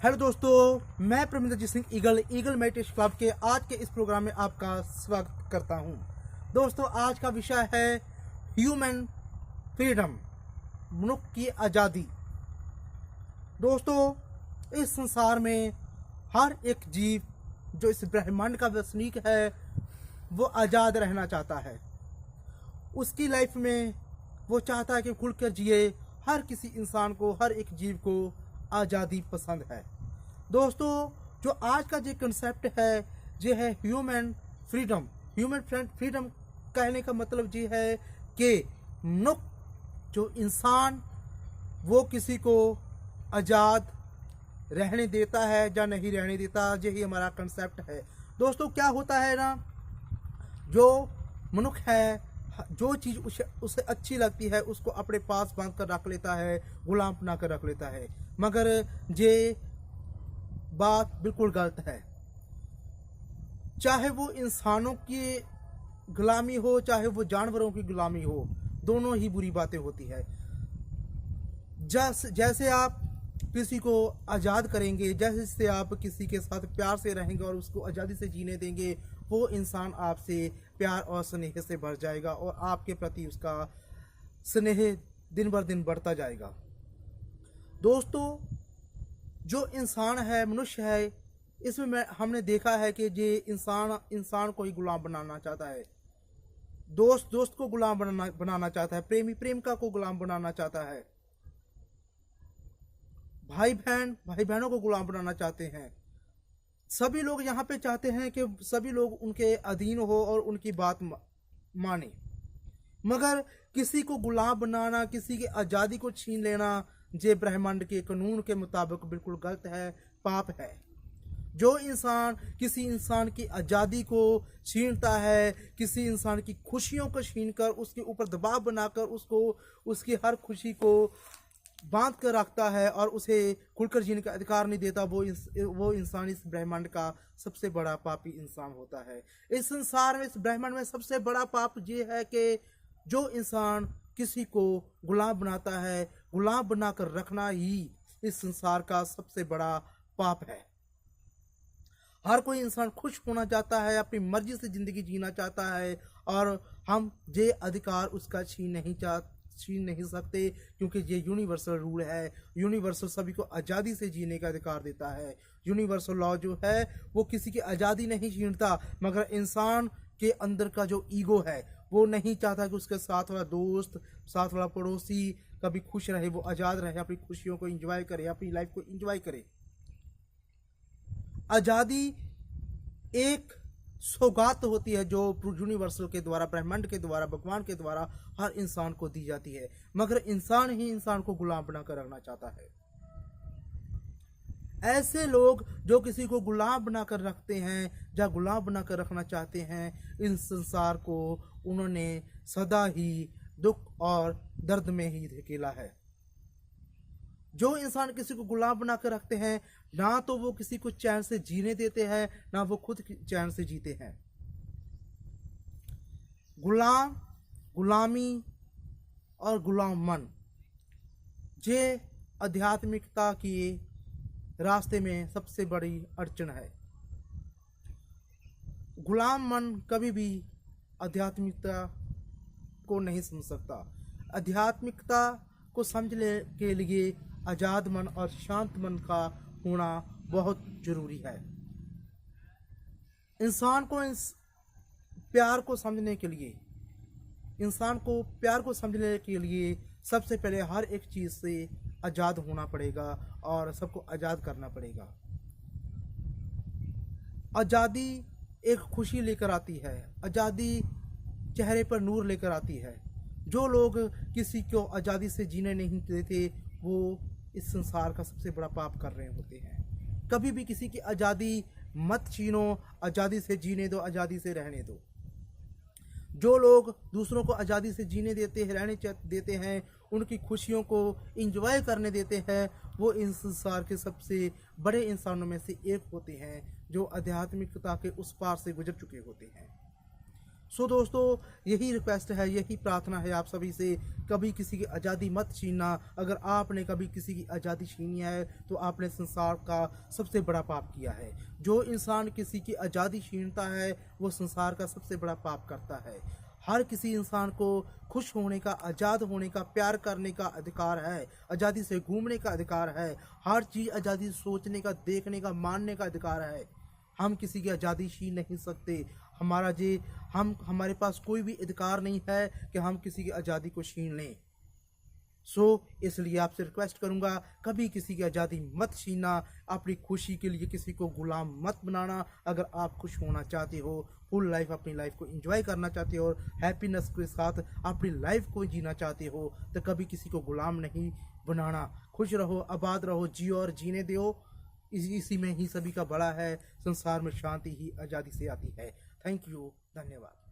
Hello दोस्तों, मैं Parminderjit Singh eagle meditation club के आज के इस प्रोग्राम में आपका स्वागत करता हूं। दोस्तों, आज का विषय है ह्यूमन फ्रीडम, मनुष्य की आज़ादी। दोस्तों, इस संसार में हर एक जीव जो इस ब्रह्मांड का वसनीक है वो आज़ाद रहना चाहता है। उसकी लाइफ में वो चाहता है कि खुलकर जिए। हर किसी इंसान को, हर एक जीव को आज़ादी पसंद है। दोस्तों, जो आज का जो कंसेप्ट है ये है ह्यूमन फ्रीडम। ह्यूमन फ्रीडम कहने का मतलब ये है कि मनुष्य जो इंसान वो किसी को आज़ाद रहने देता है या नहीं रहने देता, यही हमारा कंसेप्ट है। दोस्तों, क्या होता है ना, जो मनुष्य है जो चीज़ उसे अच्छी लगती है उसको अपने पास बांध कर रख लेता है, गुलाम बना कर रख लेता है। मगर ये बात बिल्कुल गलत है। चाहे वो इंसानों की गुलामी हो, चाहे वो जानवरों की गुलामी हो, दोनों ही बुरी बातें होती है। जैसे आप किसी को आज़ाद करेंगे, जैसे आप किसी के साथ प्यार से रहेंगे और उसको आज़ादी से जीने देंगे, वो इंसान आपसे प्यार और स्नेह से भर जाएगा और आपके प्रति उसका स्नेह दिन बर दिन बढ़ता जाएगा। दोस्तों, जो इंसान है, मनुष्य है, इसमें हमने देखा है कि ये इंसान को ही गुलाम बनाना चाहता है। दोस्त को गुलाम बनाना चाहता है, प्रेमी प्रेमिका को गुलाम बनाना चाहता है, भाई बहनों को गुलाम बनाना चाहते हैं। सभी लोग यहाँ पे चाहते हैं कि सभी लोग उनके अधीन हो और उनकी बात माने। मगर किसी को गुलाम बनाना, किसी की आज़ादी को छीन लेना, ये ब्रह्मांड के कानून के मुताबिक बिल्कुल गलत है, पाप है। जो इंसान किसी इंसान की आज़ादी को छीनता है, किसी इंसान की खुशियों को छीनकर उसके ऊपर दबाव बनाकर उसको उसकी हर खुशी को बांध कर रखता है और उसे खुलकर जीने का अधिकार नहीं देता, वो इंसान इस ब्रह्मांड का सबसे बड़ा पापी इंसान होता है। इस संसार में, इस ब्रह्मांड में सबसे बड़ा पाप ये है कि जो इंसान किसी को गुलाम बनाता है, गुलाम बनाकर रखना ही इस संसार का सबसे बड़ा पाप है। हर कोई इंसान खुश होना चाहता है, अपनी मर्जी से ज़िंदगी जीना चाहता है और हम ये अधिकार उसका छीन नहीं सकते, क्योंकि ये यूनिवर्सल रूल है। यूनिवर्सल सभी को आज़ादी से जीने का अधिकार देता है। यूनिवर्सल लॉ जो है वो किसी की आज़ादी नहीं छीनता, मगर इंसान के अंदर का जो ईगो है वो नहीं चाहता कि उसके साथ वाला दोस्त, साथ वाला पड़ोसी कभी खुश रहे, वो आज़ाद रहे, अपनी खुशियों को एंजॉय करे, अपनी लाइफ को एंजॉय करे। आज़ादी एक सौगात होती है जो यूनिवर्सल के द्वारा, ब्रह्मांड के द्वारा, भगवान के द्वारा हर इंसान को दी जाती है, मगर इंसान ही इंसान को गुलाम बनाकर रखना चाहता है। ऐसे लोग जो किसी को गुलाम बनाकर रखते हैं या गुलाम बनाकर रखना चाहते हैं, इन संसार को उन्होंने सदा ही दुख और दर्द में ही धकेला है। जो इंसान किसी को गुलाम बनाकर रखते हैं, ना तो वो किसी को चैन से जीने देते हैं, ना वो खुद चैन से जीते हैं। गुलामी और गुलाम मन, ये आध्यात्मिकता की रास्ते में सबसे बड़ी अड़चन है। गुलाम मन कभी भी आध्यात्मिकता को नहीं समझ सकता। आध्यात्मिकता को समझने के लिए आज़ाद मन और शांत मन का होना बहुत ज़रूरी है। इंसान को प्यार को समझने के लिए सबसे पहले हर एक चीज़ से आज़ाद होना पड़ेगा और सबको आज़ाद करना पड़ेगा। आज़ादी एक खुशी लेकर आती है, आज़ादी चेहरे पर नूर लेकर आती है। जो लोग किसी को आज़ादी से जीने नहीं देते, वो इस संसार का सबसे बड़ा पाप कर रहे होते हैं। कभी भी किसी की आज़ादी मत छीनो, आज़ादी से जीने दो, आज़ादी से रहने दो। जो लोग दूसरों को आज़ादी से जीने देते हैं, रहने देते हैं, उनकी खुशियों को एंजॉय करने देते हैं, वो इस संसार के सबसे बड़े इंसानों में से एक होते हैं, जो आध्यात्मिकता के उस पार से गुजर चुके होते हैं। सो दोस्तों, यही रिक्वेस्ट है, यही प्रार्थना है आप सभी से, कभी किसी की आज़ादी मत छीनना। अगर आपने कभी किसी की आज़ादी छीनी है तो आपने संसार का सबसे बड़ा पाप किया है। जो इंसान किसी की आज़ादी छीनता है वो संसार का सबसे बड़ा पाप करता है। हर किसी इंसान को खुश होने का, आज़ाद होने का, प्यार करने का अधिकार है, आज़ादी से घूमने का अधिकार है, हर चीज़ आज़ादी से सोचने का, देखने का, मानने का अधिकार है। हम किसी की आज़ादी छीन नहीं सकते। हमारे पास कोई भी अधिकार नहीं है कि हम किसी की आज़ादी को छीन लें। इसलिए आपसे रिक्वेस्ट करूंगा, कभी किसी की आज़ादी मत छीनना। अपनी खुशी के लिए किसी को गुलाम मत बनाना। अगर आप खुश होना चाहते हो, फुल लाइफ अपनी लाइफ को एंजॉय करना चाहते हो और हैप्पीनेस के साथ अपनी लाइफ को जीना चाहते हो, तो कभी किसी को गुलाम नहीं बनाना। खुश रहो, आबाद रहो, जियो और जीने दो। इसी में ही सभी का बड़ा है। संसार में शांति ही आज़ादी से आती है। थैंक यू, धन्यवाद।